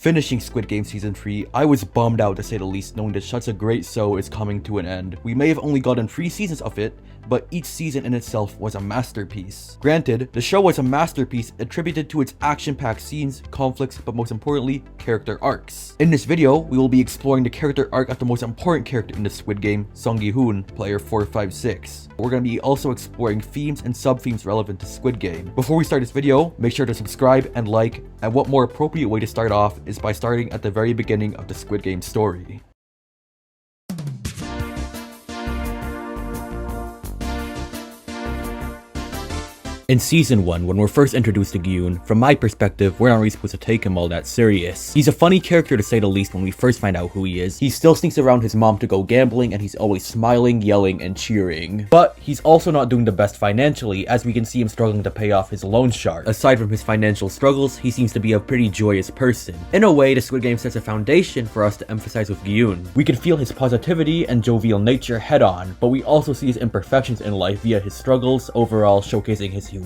Finishing Squid Game Season 3, I was bummed out to say the least, knowing that such a great show is coming to an end. We may have only gotten 3 seasons of it, but each season in itself was a masterpiece. Granted, the show was a masterpiece attributed to its action-packed scenes, conflicts, but most importantly, character arcs. In this video, we will be exploring the character arc of the most important character in the Squid Game, Seong Gi-Hun, player 456. We're going to be also exploring themes and sub-themes relevant to Squid Game. Before we start this video, make sure to subscribe and like, and what more appropriate way to start off is by starting at the very beginning of the Squid Game story. In Season 1, when we're first introduced to Gi-Hun, from my perspective, we're not really supposed to take him all that serious. He's a funny character to say the least when we first find out who he is. He still sneaks around his mom to go gambling, and he's always smiling, yelling, and cheering. But he's also not doing the best financially, as we can see him struggling to pay off his loan shark. Aside from his financial struggles, he seems to be a pretty joyous person. In a way, the Squid Game sets a foundation for us to emphasize with Gi-Hun. We can feel his positivity and jovial nature head on, but we also see his imperfections in life via his struggles, overall showcasing his humanity.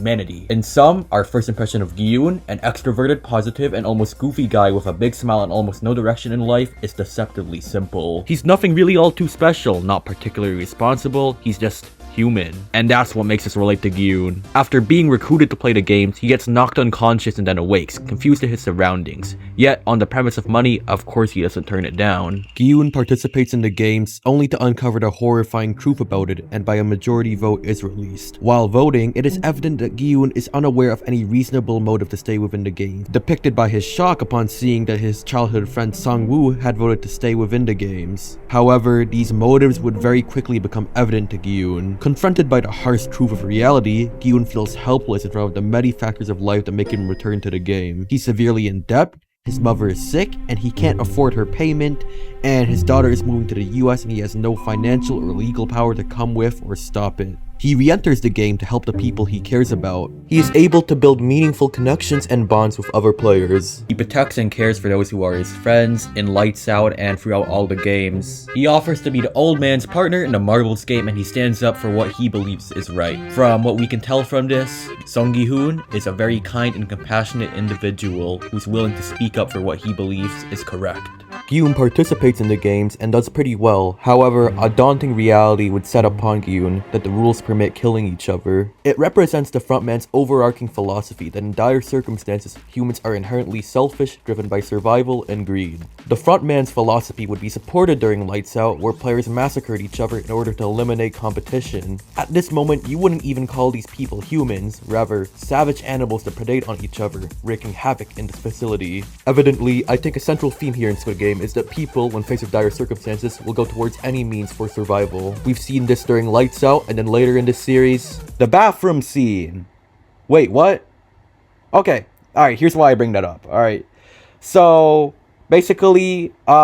In sum, our first impression of Gi-Hun, an extroverted, positive, and almost goofy guy with a big smile and almost no direction in life, is deceptively simple. He's nothing really all too special, not particularly responsible, he's just human. And that's what makes us relate to Gi-Hun. After being recruited to play the games, he gets knocked unconscious and then awakes, confused at his surroundings. Yet, on the premise of money, of course he doesn't turn it down. Gi-Hun participates in the games only to uncover the horrifying truth about it, and by a majority vote is released. While voting, it is evident that Gi-Hun is unaware of any reasonable motive to stay within the game, depicted by his shock upon seeing that his childhood friend Sang-woo had voted to stay within the games. However, these motives would very quickly become evident to Gi-Hun. Confronted by the harsh truth of reality, Gi-Hun feels helpless in front of the many factors of life that make him return to the game. He's severely in debt, his mother is sick, and he can't afford her payment, and his daughter is moving to the US and he has no financial or legal power to come with or stop it. He re-enters the game to help the people he cares about. He is able to build meaningful connections and bonds with other players. He protects and cares for those who are his friends, in Lights Out and throughout all the games. He offers to be the old man's partner in the marbles game, and he stands up for what he believes is right. From what we can tell from this, Seong Gi-Hun is a very kind and compassionate individual who's willing to speak up for what he believes is correct. Gi-Hun participates in the games and does pretty well. However, a daunting reality would set upon Gi-Hun that the rules permit killing each other. It represents the frontman's overarching philosophy that in dire circumstances, humans are inherently selfish, driven by survival and greed. The frontman's philosophy would be supported during Lights Out, where players massacred each other in order to eliminate competition. At this moment, you wouldn't even call these people humans, rather savage animals that predate on each other, wreaking havoc in this facility. Evidently, I think a central theme here in Squid Game is that people, when faced with dire circumstances, will go towards any means for survival. We've seen this during Lights Out, and then later in this series, the bathroom scene. Wait, what? Okay, alright, here's why I bring that up. Alright, so basically, what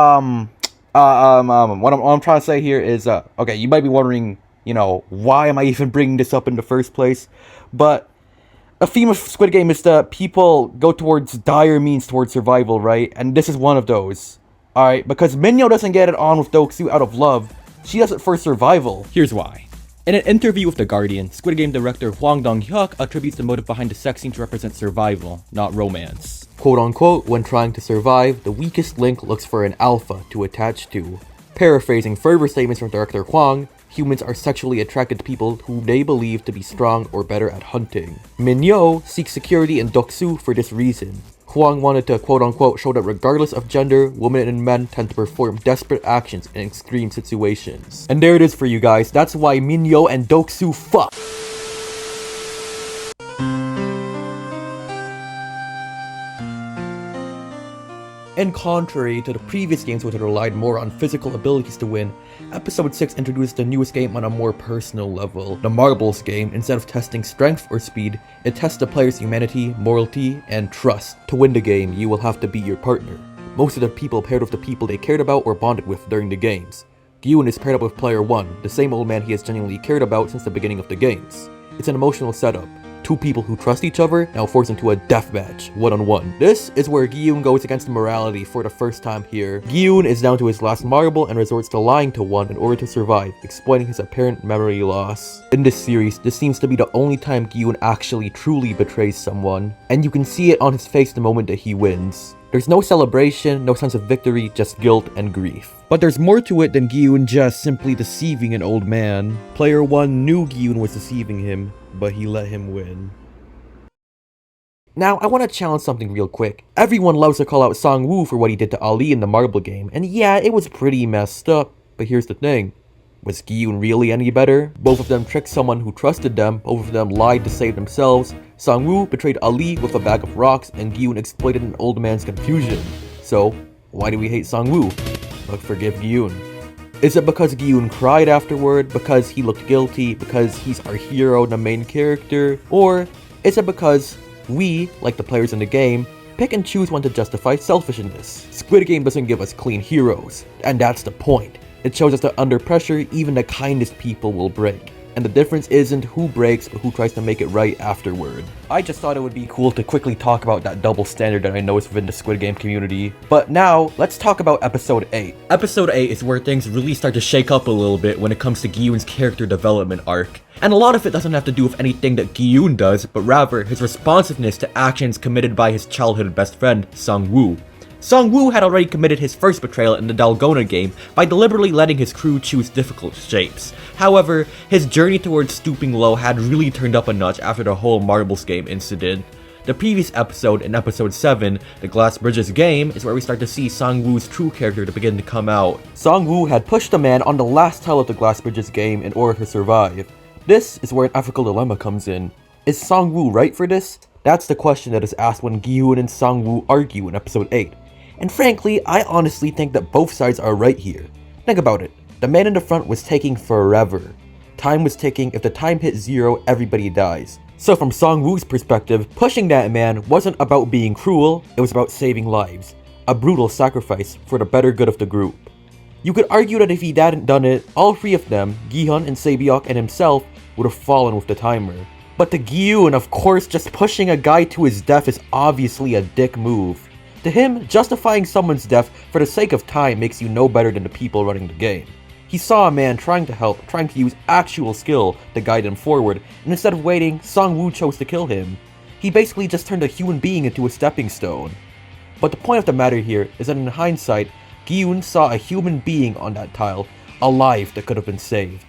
I'm trying to say here is, okay, you might be wondering, you know, why am I even bringing this up in the first place? But a theme of Squid Game is that people go towards dire means towards survival, right? And this is one of those. Alright, because Minyo doesn't get it on with Doksu out of love, she does it for survival. Here's why. In an interview with The Guardian, Squid Game director Hwang Dong-hyuk attributes the motive behind the sex scene to represent survival, not romance. Quote unquote, when trying to survive, the weakest link looks for an alpha to attach to. Paraphrasing further statements from director Hwang, humans are sexually attracted to people who they believe to be strong or better at hunting. Minyo seeks security in Doksu for this reason. Hwang wanted to quote-unquote show that regardless of gender, women and men tend to perform desperate actions in extreme situations. And there it is for you guys, that's why Minyo and Doksu fuck! In contrary to the previous games which had relied more on physical abilities to win, Episode 6 introduced the newest game on a more personal level. The Marbles game, instead of testing strength or speed, it tests the player's humanity, morality, and trust. To win the game, you will have to beat your partner. Most of the people paired with the people they cared about or bonded with during the games. Gi-Hun is paired up with player 1, the same old man he has genuinely cared about since the beginning of the games. It's an emotional setup. Two people who trust each other now forced into a deathmatch, one-on-one. This is where Gi-Hun goes against morality for the first time here. Gi-Hun is down to his last marble and resorts to lying to one in order to survive, exploiting his apparent memory loss. In this series, this seems to be the only time Gi-Hun actually truly betrays someone, and you can see it on his face the moment that he wins. There's no celebration, no sense of victory, just guilt and grief. But there's more to it than Gi-Hun just simply deceiving an old man. Player 1 knew Gi-Hun was deceiving him, but he let him win. Now, I want to challenge something real quick. Everyone loves to call out Sang-woo for what he did to Ali in the marble game, and yeah, it was pretty messed up, but here's the thing. Was Gi-Hun really any better? Both of them tricked someone who trusted them, both of them lied to save themselves. Sang-woo betrayed Ali with a bag of rocks, and Gi-Hun exploited an old man's confusion. So, why do we hate Sang-woo? But forgive Gi-Hun. Is it because Gi-Hun cried afterward, because he looked guilty, because he's our hero, the main character? Or is it because we, like the players in the game, pick and choose when to justify selfishness? Squid Game doesn't give us clean heroes, and that's the point. It shows us that under pressure, even the kindest people will break. And the difference isn't who breaks, but who tries to make it right afterward. I just thought it would be cool to quickly talk about that double standard that I noticed within the Squid Game community. But now, let's talk about Episode 8. Episode 8 is where things really start to shake up a little bit when it comes to Gi-Hun's character development arc. And a lot of it doesn't have to do with anything that Gi-Hun does, but rather his responsiveness to actions committed by his childhood best friend, Sang-woo. Sang-woo had already committed his first betrayal in the Dalgona game by deliberately letting his crew choose difficult shapes. However, his journey towards stooping low had really turned up a notch after the whole marbles game incident. The previous episode, in episode 7, the Glass Bridges game, is where we start to see Sang-woo's true character to begin to come out. Sang-woo had pushed a man on the last tile of the Glass Bridges game in order to survive. This is where an ethical dilemma comes in. Is Sang-woo right for this? That's the question that is asked when Gi-Hun and Sang-woo argue in episode 8. And frankly, I honestly think that both sides are right here. Think about it. The man in the front was taking forever. Time was ticking. If the time hit 0, everybody dies. So from Sang-woo's perspective, pushing that man wasn't about being cruel, it was about saving lives. A brutal sacrifice for the better good of the group. You could argue that if he hadn't done it, all three of them, Gi-Hun and Se-byok and himself, would have fallen with the timer. But to Gi-Hun, of course, just pushing a guy to his death is obviously a dick move. To him, justifying someone's death for the sake of time makes you no better than the people running the game. He saw a man trying to help, trying to use actual skill to guide him forward, and instead of waiting, Sang-woo chose to kill him. He basically just turned a human being into a stepping stone. But the point of the matter here is that in hindsight, Gi-Hun saw a human being on that tile, alive that could have been saved.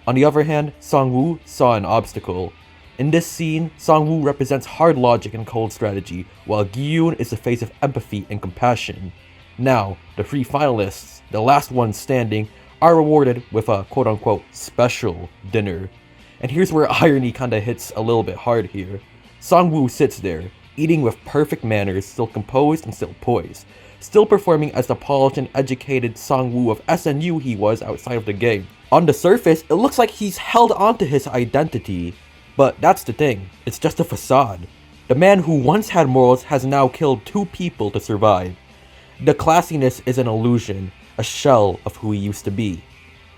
On the other hand, Sang-woo saw an obstacle. In this scene, Sang-woo represents hard logic and cold strategy, while Gi-Hun is the face of empathy and compassion. Now, the three finalists, the last ones standing, are rewarded with a quote-unquote special dinner. And here's where irony kinda hits a little bit hard here. Sang-woo sits there, eating with perfect manners, still composed and still poised, still performing as the polished and educated Sang-woo of SNU he was outside of the game. On the surface, it looks like he's held onto his identity. But that's the thing, it's just a facade. The man who once had morals has now killed 2 people to survive. The classiness is an illusion, a shell of who he used to be.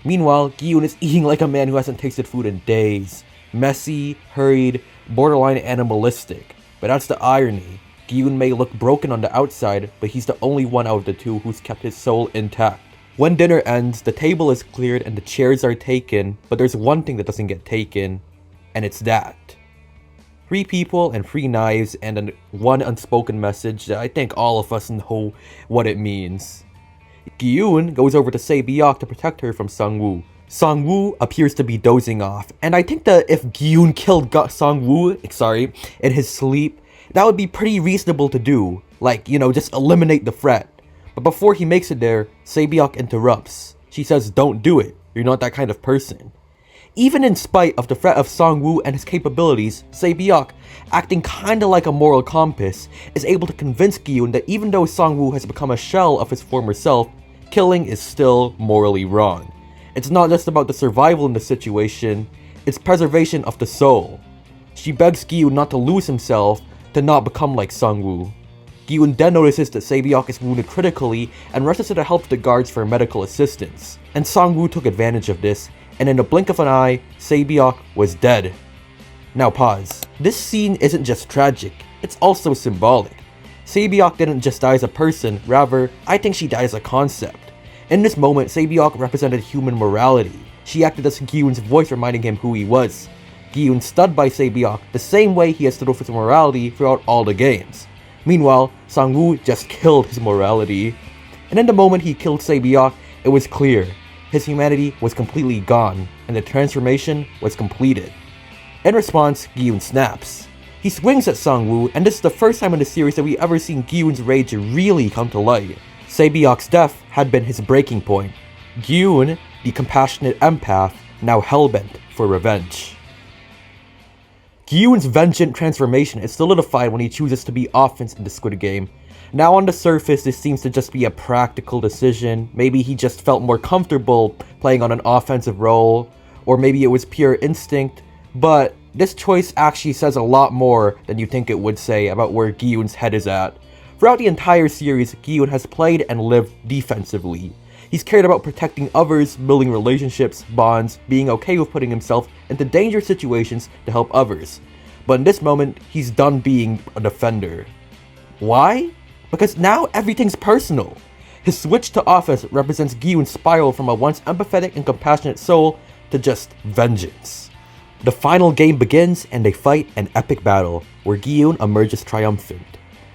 Meanwhile, Gi-Hun is eating like a man who hasn't tasted food in days. Messy, hurried, borderline animalistic. But that's the irony. Gi-Hun may look broken on the outside, but he's the only one out of the 2 who's kept his soul intact. When dinner ends, the table is cleared and the chairs are taken, but there's one thing that doesn't get taken. And it's that. 3 people and 3 knives and one unspoken message that I think all of us know what it means. Gi-Hun goes over to Se-byok to protect her from Sang-woo. Sang-woo appears to be dozing off, and I think that if Gi-Hun killed Sang-woo, in his sleep, that would be pretty reasonable to do. Like, you know, just eliminate the threat. But before he makes it there, Se-byok interrupts. She says, "Don't do it. You're not that kind of person." Even in spite of the threat of Sang-woo and his capabilities, Se-byok, acting kinda like a moral compass, is able to convince Gi-Hun that even though Sang-woo has become a shell of his former self, killing is still morally wrong. It's not just about the survival in the situation, it's preservation of the soul. She begs Gi-Hun not to lose himself, to not become like Sang-woo. Gi-Hun then notices that Se-byok is wounded critically and rushes to the help of the guards for medical assistance. And Sang-woo took advantage of this, and in the blink of an eye, Se-byok was dead. Now pause. This scene isn't just tragic, it's also symbolic. Se-byok didn't just die as a person, rather, I think she died as a concept. In this moment, Se-byok represented human morality. She acted as Gi-Hun's voice reminding him who he was. Gi-Hun stood by Se-byok the same way he has stood with his morality throughout all the games. Meanwhile, Sang-woo just killed his morality. And in the moment he killed Se-byok, it was clear. His humanity was completely gone, and the transformation was completed. In response, Gi-hun snaps. He swings at Sang-woo, and this is the first time in the series that we ever seen Gi-hun's rage really come to light. Se-byok's death had been his breaking point. Gi-hun, the compassionate empath, now hellbent for revenge. Gi-hun's vengeant transformation is solidified when he chooses to be offense in the Squid Game. Now on the surface, this seems to just be a practical decision. Maybe he just felt more comfortable playing on an offensive role, or maybe it was pure instinct, but this choice actually says a lot more than you think it would say about where Gi-hun's head is at. Throughout the entire series, Gi-hun has played and lived defensively. He's cared about protecting others, building relationships, bonds, being okay with putting himself into dangerous situations to help others. But in this moment, he's done being a defender. Why? Because now everything's personal. His switch to offense represents Gi-hun's spiral from a once empathetic and compassionate soul to just vengeance. The final game begins and they fight an epic battle, where Gi-hun emerges triumphant.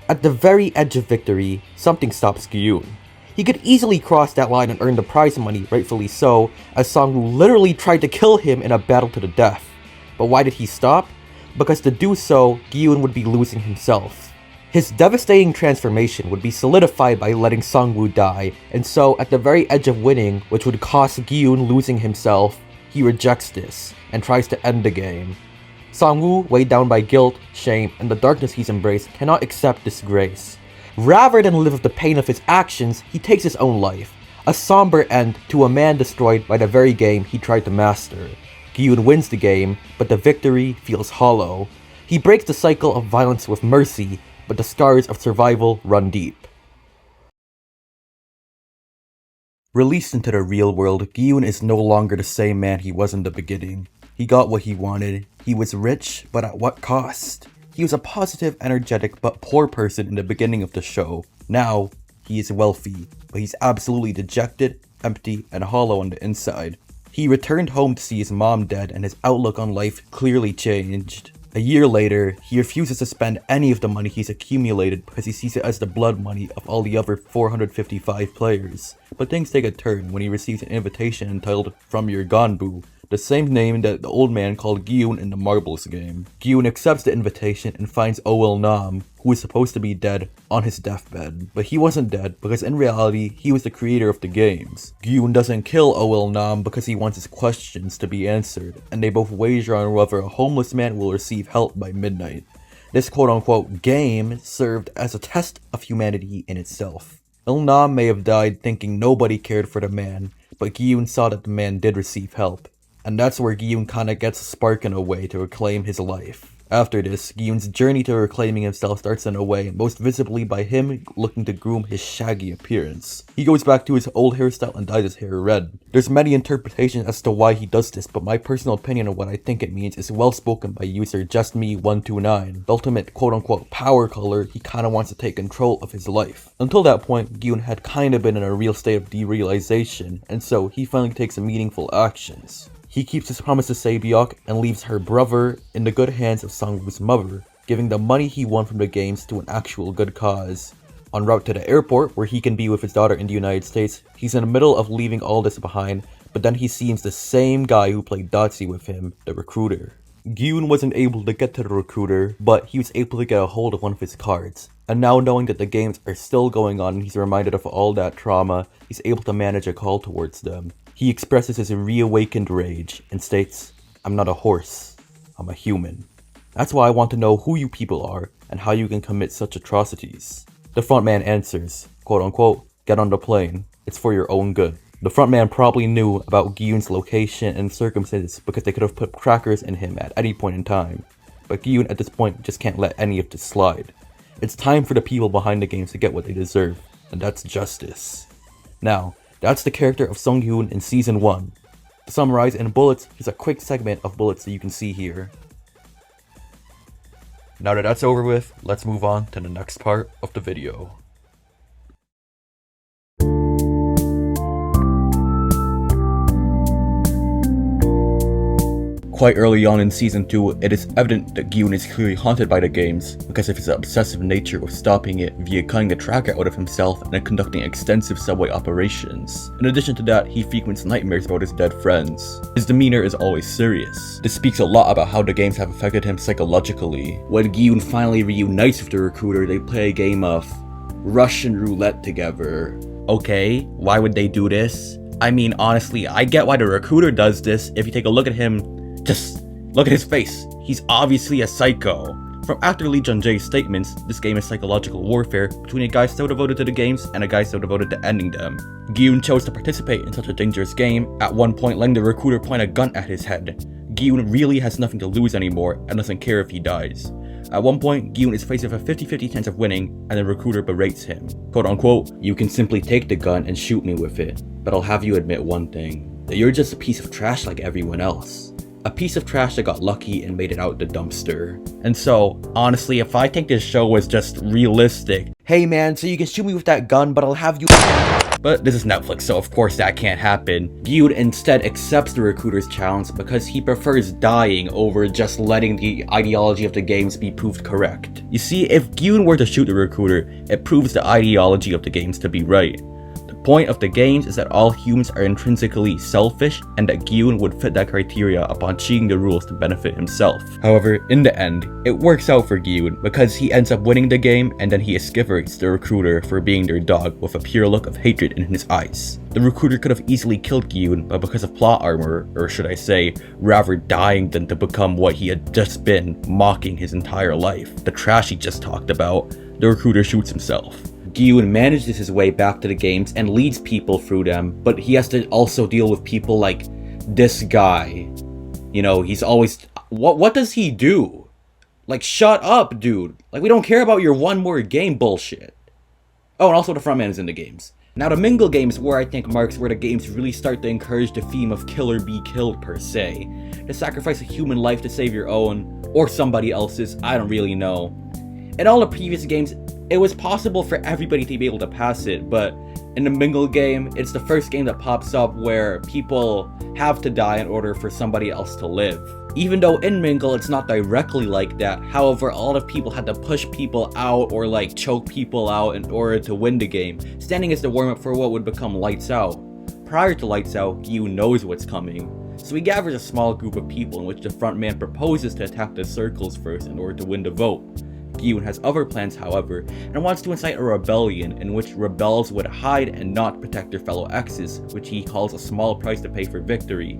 At the very edge of victory, something stops Gi-hun. He could easily cross that line and earn the prize money, rightfully so, as Sang-woo literally tried to kill him in a battle to the death. But why did he stop? Because to do so, Gi-hun would be losing himself. His devastating transformation would be solidified by letting Sang-woo die, and so at the very edge of winning, which would cost Gi-hun losing himself, he rejects this, and tries to end the game. Sang-woo, weighed down by guilt, shame, and the darkness he's embraced, cannot accept disgrace. Rather than live with the pain of his actions, he takes his own life. A somber end to a man destroyed by the very game he tried to master. Gi-hun wins the game, but the victory feels hollow. He breaks the cycle of violence with mercy, but the scars of survival run deep. Released into the real world, Gi-hun is no longer the same man he was in the beginning. He got what he wanted. He was rich, but at what cost? He was a positive, energetic, but poor person in the beginning of the show. Now, he is wealthy, but he's absolutely dejected, empty, and hollow on the inside. He returned home to see his mom dead, and his outlook on life clearly changed. A year later, he refuses to spend any of the money he's accumulated because he sees it as the blood money of all the other 455 players. But things take a turn when he receives an invitation entitled "From Your Ganbu," the same name that the old man called Gi-hun in the marbles game. Gi-hun accepts the invitation and finds Oh-il-nam, who is supposed to be dead, on his deathbed. But he wasn't dead because in reality, he was the creator of the games. Gi-hun doesn't kill Oh-il-nam because he wants his questions to be answered, and they both wager on whether a homeless man will receive help by midnight. This quote-unquote game served as a test of humanity in itself. Il-nam may have died thinking nobody cared for the man, but Gi-hun saw that the man did receive help. And that's where Gi-hun kinda gets a spark in a way to reclaim his life. After this, Gi-hun's journey to reclaiming himself starts in a way, most visibly by him looking to groom his shaggy appearance. He goes back to his old hairstyle and dyes his hair red. There's many interpretations as to why he does this, but my personal opinion on what I think it means is well spoken by user JustMe129. The ultimate quote-unquote power color, he kinda wants to take control of his life. Until that point, Gi-hun had kinda been in a real state of derealization, and so he finally takes some meaningful actions. He keeps his promise to Se-byok and leaves her brother in the good hands of Sang-woo's mother, giving the money he won from the games to an actual good cause. En route to the airport, where he can be with his daughter in the United States, he's in the middle of leaving all this behind, but then he sees the same guy who played Dotsie with him, the recruiter. Gi-hun wasn't able to get to the recruiter, but he was able to get a hold of one of his cards. And now knowing that the games are still going on and he's reminded of all that trauma, he's able to manage a call towards them. He expresses his reawakened rage and states, "I'm not a horse, I'm a human. That's why I want to know who you people are and how you can commit such atrocities." The frontman answers, quote unquote, "Get on the plane, it's for your own good." The frontman probably knew about Gi-hun's location and circumstances because they could have put trackers in him at any point in time. But Gi-hun at this point just can't let any of this slide. It's time for the people behind the games to get what they deserve, and that's justice. Now, that's the character of Seong Gi-Hun in Season 1. To summarize in bullets, here's a quick segment of bullets that you can see here. Now that that's over with, let's move on to the next part of the video. Quite early on in Season 2, it is evident that Gi-Hun is clearly haunted by the games because of his obsessive nature of stopping it via cutting the tracker out of himself and conducting extensive subway operations. In addition to that, he frequents nightmares about his dead friends. His demeanor is always serious. This speaks a lot about how the games have affected him psychologically. When Gi-Hun finally reunites with the recruiter, they play a game of Russian roulette together. Okay, why would they do this? I mean, honestly, I get why the recruiter does this. If you take a look at him, just look at his face. He's obviously a psycho. From actor Lee Jung-jae's statements, this game is psychological warfare between a guy so devoted to the games and a guy so devoted to ending them. Gi-Hun chose to participate in such a dangerous game, at one point letting the recruiter point a gun at his head. Gi-Hun really has nothing to lose anymore and doesn't care if he dies. At one point, Gi-Hun is faced with a 50-50 chance of winning, and the recruiter berates him. Quote unquote, "You can simply take the gun and shoot me with it, but I'll have you admit one thing, that you're just a piece of trash like everyone else. A piece of trash that got lucky and made it out the dumpster." And so, honestly, if I think this show was just realistic, hey man, so you can shoot me with that gun, but I'll have you... But this is Netflix, so of course that can't happen. Gi-Hun instead accepts the recruiter's challenge because he prefers dying over just letting the ideology of the games be proved correct. You see, if Gi-Hun were to shoot the recruiter, it proves the ideology of the games to be right. The point of the games is that all humans are intrinsically selfish and that Gi-Hun would fit that criteria upon cheating the rules to benefit himself. However, in the end, it works out for Gi-Hun because he ends up winning the game and then he excoriates the recruiter for being their dog with a pure look of hatred in his eyes. The recruiter could have easily killed Gi-Hun, but because of plot armor, or should I say, rather dying than to become what he had just been, mocking his entire life, the trash he just talked about, the recruiter shoots himself. Gi-Hun manages his way back to the games and leads people through them, but he has to also deal with people like this guy. You know, he's always... What does he do? Like, shut up, dude. Like, we don't care about your one more game bullshit. Oh, and also the frontman is in the games. Now, the Mingle game is where I think marks where the games really start to encourage the theme of kill or be killed per se. To sacrifice a human life to save your own, or somebody else's, I don't really know. In all the previous games, it was possible for everybody to be able to pass it, but in the Mingle game, it's the first game that pops up where people have to die in order for somebody else to live. Even though in Mingle, it's not directly like that, however, a lot of people had to push people out or like choke people out in order to win the game, standing as the warm-up for what would become Lights Out. Prior to Lights Out, Gi-Hun knows what's coming, so he gathers a small group of people in which the frontman proposes to attack the circles first in order to win the vote. Gi-Hun has other plans, however, and wants to incite a rebellion in which rebels would hide and not protect their fellow exes, which he calls a small price to pay for victory.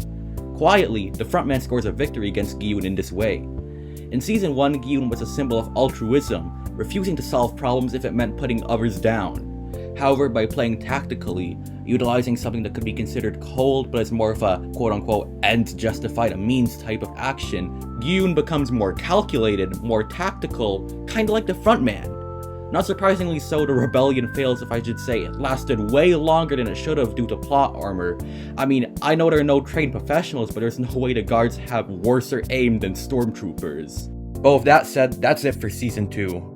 Quietly, the frontman scores a victory against Gi-Hun in this way. In Season 1, Gi-Hun was a symbol of altruism, refusing to solve problems if it meant putting others down. However, by playing tactically, utilizing something that could be considered cold but is more of a quote-unquote end to justify the means type of action, Gi-Hun becomes more calculated, more tactical, kinda like the frontman. Not surprisingly so, the rebellion fails, if I should say. It lasted way longer than it should have due to plot armor. I mean, I know there are no trained professionals, but there's no way the guards have worser aim than stormtroopers. Oh, with that said, that's it for Season 2.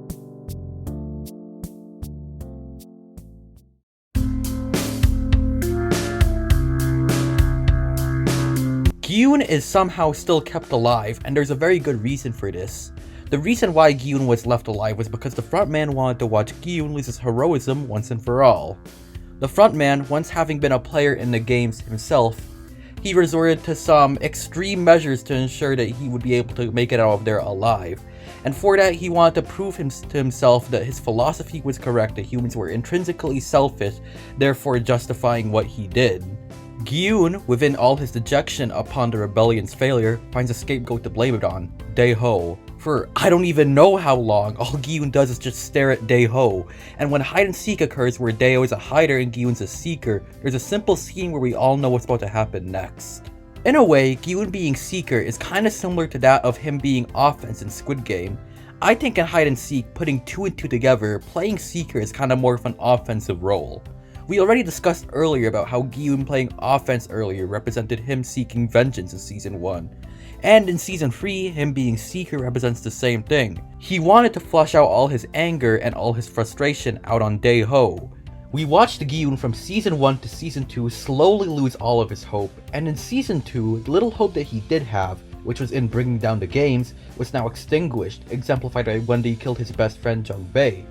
Gi-Hun is somehow still kept alive, and there's a very good reason for this. The reason why Gi-Hun was left alive was because the frontman wanted to watch Gi-Hun lose his heroism once and for all. The frontman, once having been a player in the games himself, he resorted to some extreme measures to ensure that he would be able to make it out of there alive. And for that, he wanted to prove to himself that his philosophy was correct, that humans were intrinsically selfish, therefore justifying what he did. Gi-Hun, within all his dejection upon the rebellion's failure, finds a scapegoat to blame it on, Dae-ho. For I don't even know how long, all Gi-Hun does is just stare at Dae-ho. And when hide and seek occurs where Dae-ho is a hider and Gi-Hun's a seeker, there's a simple scene where we all know what's about to happen next. In a way, Gi-Hun being seeker is kinda similar to that of him being offense in Squid Game. I think in hide and seek, putting 2 and 2 together, playing seeker is kinda more of an offensive role. We already discussed earlier about how Gi-Hun playing offense earlier represented him seeking vengeance in Season 1. And in Season 3, him being seeker represents the same thing. He wanted to flush out all his anger and all his frustration out on Dae-ho. We watched Gi-Hun from Season 1 to Season 2 slowly lose all of his hope, and in Season 2, the little hope that he did have which was in bringing down the games, was now extinguished, exemplified by when he killed his best friend Jung Bae.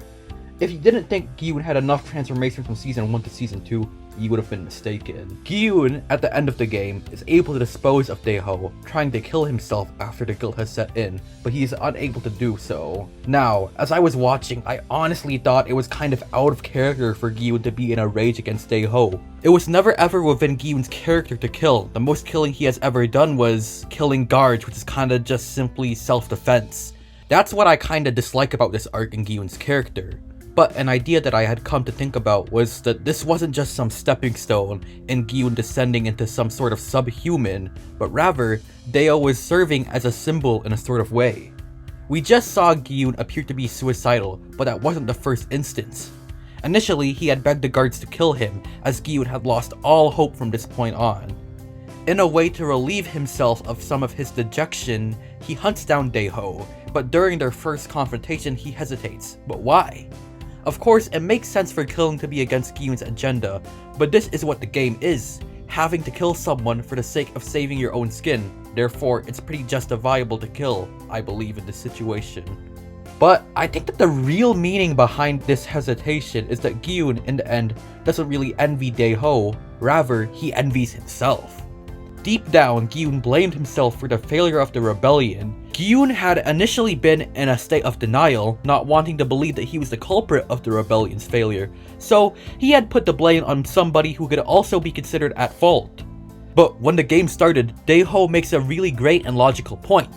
If you didn't think Gi-Hun had enough transformation from Season 1 to Season 2, you would have been mistaken. Gi-Hun, at the end of the game, is able to dispose of Dae-ho, trying to kill himself after the guilt has set in, but he is unable to do so. Now, as I was watching, I honestly thought it was kind of out of character for Gi-Hun to be in a rage against Dae-ho. It was never ever within Gi-Hun's character to kill. The most killing he has ever done was killing guards, which is kinda just simply self-defense. That's what I kinda dislike about this arc in Gi-Hun's character. But an idea that I had come to think about was that this wasn't just some stepping stone in Gi-Hun descending into some sort of subhuman, but rather, Dae-ho was serving as a symbol in a sort of way. We just saw Gi-Hun appear to be suicidal, but that wasn't the first instance. Initially, he had begged the guards to kill him, as Gi-Hun had lost all hope from this point on. In a way to relieve himself of some of his dejection, he hunts down Dae-ho, but during their first confrontation he hesitates. But why? Of course, it makes sense for killing to be against Gi-Hun's agenda, but this is what the game is, having to kill someone for the sake of saving your own skin. Therefore, it's pretty justifiable to kill, I believe, in this situation. But I think that the real meaning behind this hesitation is that Gi-Hun, in the end, doesn't really envy Dae-ho, rather, he envies himself. Deep down, Gi-Hun blamed himself for the failure of the rebellion. Gi-Hun had initially been in a state of denial, not wanting to believe that he was the culprit of the rebellion's failure, so he had put the blame on somebody who could also be considered at fault. But when the game started, Dae-ho makes a really great and logical point.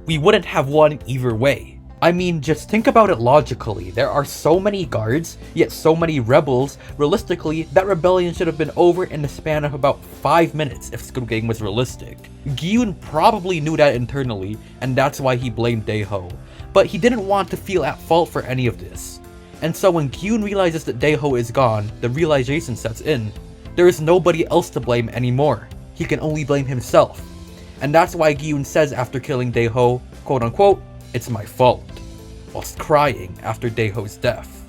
We wouldn't have won either way. I mean, just think about it logically. There are so many guards, yet so many rebels. Realistically, that rebellion should have been over in the span of about 5 minutes if Squid Game was realistic. Gi-Hun probably knew that internally, and that's why he blamed Dae-ho. But he didn't want to feel at fault for any of this. And so when Gi-Hun realizes that Dae-ho is gone, the realization sets in. There is nobody else to blame anymore. He can only blame himself. And that's why Gi-Hun says after killing Dae-ho, quote unquote, "It's my fault," whilst crying after Dae-ho's death.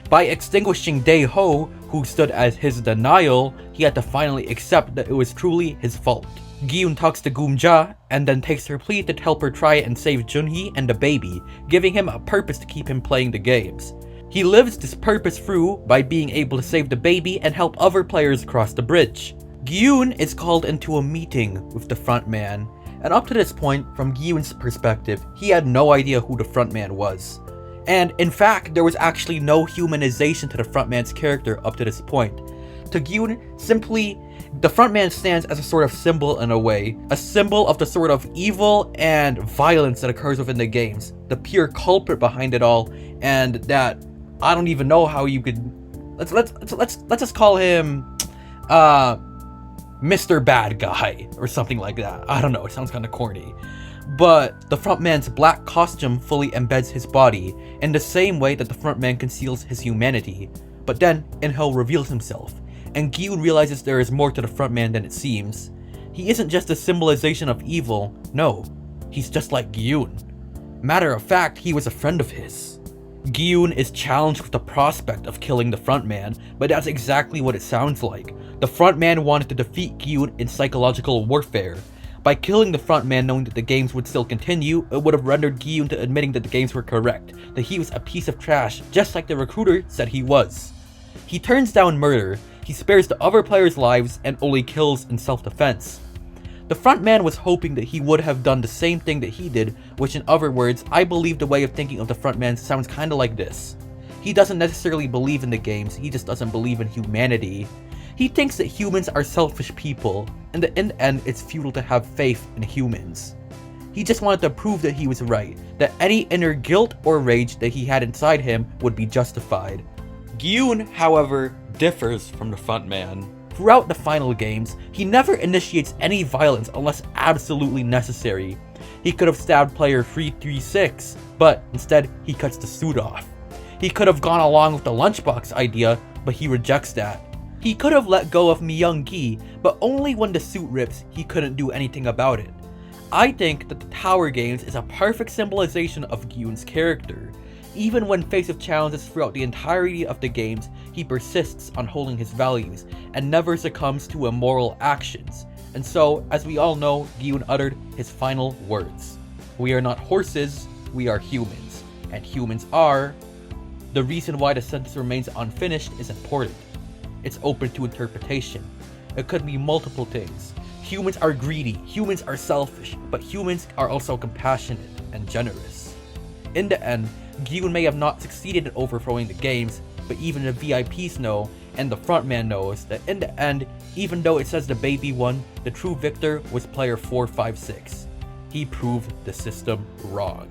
By extinguishing Dae-ho, who stood as his denial, he had to finally accept that it was truly his fault. Gi-Hun talks to Goom-ja, and then takes her plea to help her try and save Junhee and the baby, giving him a purpose to keep him playing the games. He lives this purpose through by being able to save the baby and help other players cross the bridge. Gi-Hun is called into a meeting with the frontman, and up to this point, from Gi-Hun's perspective, he had no idea who the frontman was. And in fact, there was actually no humanization to the frontman's character up to this point. To Gi-Hun, simply, the frontman stands as a sort of symbol in a way, a symbol of the sort of evil and violence that occurs within the games, the pure culprit behind it all, and that I don't even know how you could. Let's just call him, Mr. Bad Guy, or something like that. I don't know, it sounds kinda corny. But the frontman's black costume fully embeds his body, in the same way that the frontman conceals his humanity. But then, In-Hell reveals himself, and Gi-Hun realizes there is more to the frontman than it seems. He isn't just a symbolization of evil, no, he's just like Gi-Hun. Matter of fact, he was a friend of his. Gi-Hun is challenged with the prospect of killing the frontman, but that's exactly what it sounds like. The frontman wanted to defeat Gi-Hun in psychological warfare. By killing the frontman knowing that the games would still continue, it would have rendered Gi-Hun to admitting that the games were correct, that he was a piece of trash, just like the recruiter said he was. He turns down murder, he spares the other players' lives, and only kills in self-defense. The frontman was hoping that he would have done the same thing that he did, which in other words, I believe the way of thinking of the frontman sounds kinda like this. He doesn't necessarily believe in the games, he just doesn't believe in humanity. He thinks that humans are selfish people, and that in the end it's futile to have faith in humans. He just wanted to prove that he was right, that any inner guilt or rage that he had inside him would be justified. Gi-Hun, however, differs from the frontman. Throughout the final games, he never initiates any violence unless absolutely necessary. He could have stabbed player 336, but instead he cuts the suit off. He could have gone along with the lunchbox idea, but he rejects that. He could have let go of Myung-gi, but only when the suit rips, he couldn't do anything about it. I think that the Tower Games is a perfect symbolization of Gi-Hun's character. Even when faced with challenges throughout the entirety of the games, he persists on holding his values, and never succumbs to immoral actions. And so, as we all know, Gi-Hun uttered his final words. We are not horses, we are humans. And humans are... The reason why the sentence remains unfinished is important. It's open to interpretation. It could be multiple things. Humans are greedy, humans are selfish, but humans are also compassionate and generous. In the end, Gi-Hun may have not succeeded in overthrowing the games, but even the VIPs know, and the frontman knows, that in the end, even though it says the baby won, the true victor was player 456. He proved the system wrong.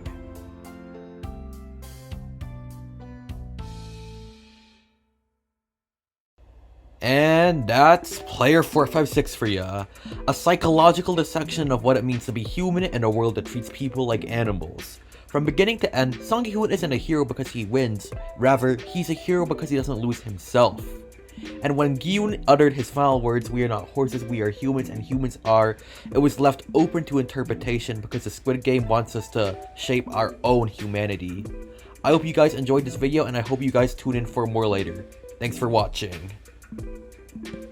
And that's player 456 for ya. A psychological dissection of what it means to be human in a world that treats people like animals. From beginning to end, Seong Gi-Hun isn't a hero because he wins, rather, he's a hero because he doesn't lose himself. And when Gi-Hun uttered his final words, we are not horses, we are humans, and humans are, it was left open to interpretation because the Squid Game wants us to shape our own humanity. I hope you guys enjoyed this video, and I hope you guys tune in for more later. Thanks for watching.